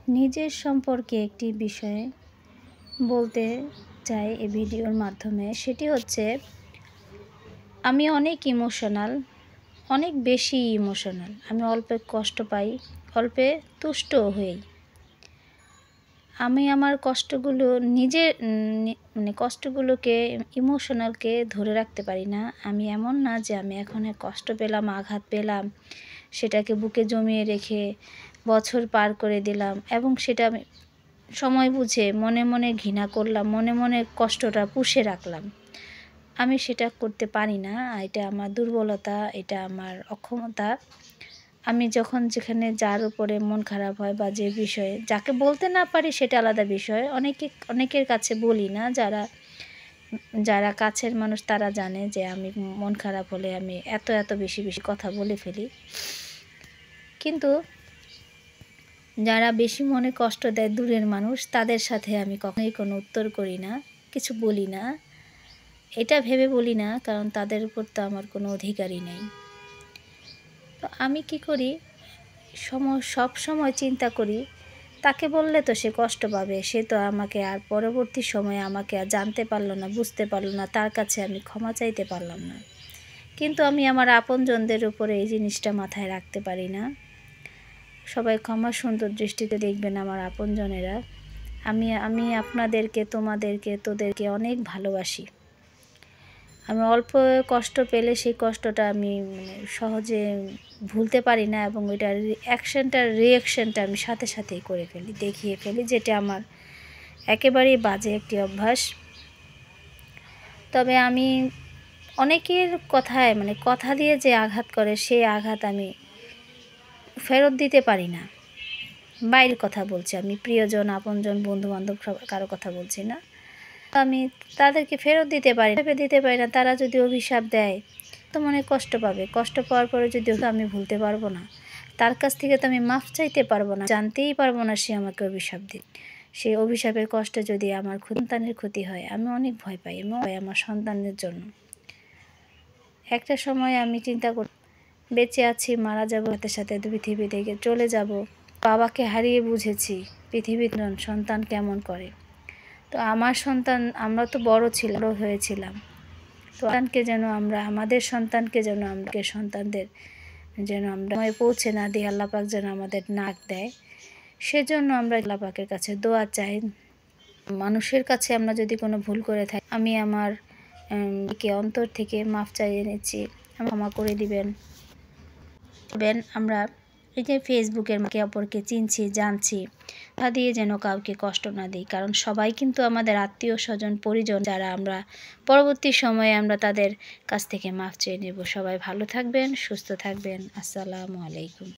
নিজের সম্পর্কে একটি বিষয়ে বলতে চাই এই ভিডিওর মাধ্যমে। সেটি হচ্ছে আমি অনেক ইমোশনাল, অনেক বেশি ইমোশনাল। আমি অল্পে কষ্ট পাই, অল্পে তুষ্টও হই। আমি আমার কষ্টগুলো নিজের কষ্টগুলোকে ইমোশনালকে ধরে রাখতে পারি না। আমি এমন না যে আমি এখন কষ্ট পেলাম, আঘাত পেলাম, সেটাকে বুকে জমিয়ে রেখে বছর পার করে দিলাম এবং সেটা আমি সময় বুঝে মনে মনে ঘৃণা করলাম, মনে মনে কষ্টটা পুষে রাখলাম। আমি সেটা করতে পারি না। এটা আমার দুর্বলতা, এটা আমার অক্ষমতা। আমি যখন যেখানে যার উপরে মন খারাপ হয় বা যে বিষয়ে যাকে বলতে না পারি সেটা আলাদা বিষয়। অনেকের কাছে বলি না। যারা কাছের মানুষ তারা জানে যে আমি মন খারাপ হলে আমি এত বেশি কথা বলে ফেলি। কিন্তু যারা বেশি মনে কষ্ট দেয় দূরের মানুষ, তাদের সাথে আমি কখনোই কোনো উত্তর করি না, কিছু বলি না। এটা ভেবে বলি না, কারণ তাদের উপর তো আমার কোনো অধিকারই নেই। তো আমি কি করি, সব সময় চিন্তা করি তাকে বললে তো সে কষ্ট পাবে, সে তো আমাকে আর পরবর্তী সময়ে আমাকে আর জানতে পারলো না, বুঝতে পারলো না, তার কাছে আমি ক্ষমা চাইতে পারলাম না। কিন্তু আমি আমার আপনজনদের উপরে এই জিনিসটা মাথায় রাখতে পারি না। সবাই ক্ষমা সুন্দর দৃষ্টিতে দেখবেন আমার আপনজনেরা। আমি আপনাদেরকে, তোমাদেরকে, তোদেরকে অনেক ভালোবাসি। আমি অল্প কষ্ট পেলে সেই কষ্টটা আমি সহজে ভুলতে পারি না এবং ওইটার রিয়াকশানটা আমি সাথে সাথেই করে ফেলি, দেখিয়ে ফেলি, যেটা আমার একেবারেই বাজে একটি অভ্যাস। তবে আমি অনেকের কথায় কথা দিয়ে যে আঘাত করে সেই আঘাত আমি ফেরত দিতে পারি না। বাইরের কথা বলছি, আমি প্রিয়জন, আপনজন, বন্ধুবান্ধব কারো কথা বলছি না। আমি তাদেরকে ফেরত দিতে পারি না। তারা যদি অভিশাপ দেয় তো মনে কষ্ট পাবে। কষ্ট পাওয়ার পরে যদি আমি ভুলতে পারবো না, তার কাছ থেকে তো আমি মাফ চাইতে পারবো না, জানতেই পারবো না সে আমাকে অভিশাপ দিই। সেই অভিশাপের কষ্টে যদি আমার সন্তানের ক্ষতি হয়, আমি অনেক ভয় পাই এবং আমার সন্তানের জন্য। একটা সময় আমি চিন্তা করি বেঁচে আছি, মারা যাবো, সাথে সাথে পৃথিবী থেকে চলে যাব। বাবাকে হারিয়ে বুঝেছি পৃথিবীর সন্তান কেমন করে। তো আমার সন্তান, আমরা তো বড় হয়েছিলাম, তো সন্তানকে যেন আমরা, আমাদের সন্তানকে যেন আমরা, সন্তানদের যেন আমরা পৌঁছে না দিই, আল্লাহ পাক যেন আমাদের নাক দেয়, সেজন্য আমরা আল্লাহ পাকের কাছে দোয়া চাই। মানুষের কাছে আমরা যদি কোনো ভুল করে থাকি, আমি আমার অন্তর থেকে মাফ চাইয়ে নিচ্ছি, ক্ষমা করে দিবেন। আমরা এই যে ফেসবুকের একে অপরকে চিনছি, জানছি, তা দিয়ে যেন কাউকে কষ্ট না দিই, কারণ সবাই কিন্তু আমাদের আত্মীয় স্বজন, পরিজন, যারা আমরা পরবর্তী সময়ে আমরা তাদের কাছ থেকে মাফ চেয়ে নেব। সবাই ভালো থাকবেন, সুস্থ থাকবেন। আসসালামু আলাইকুম।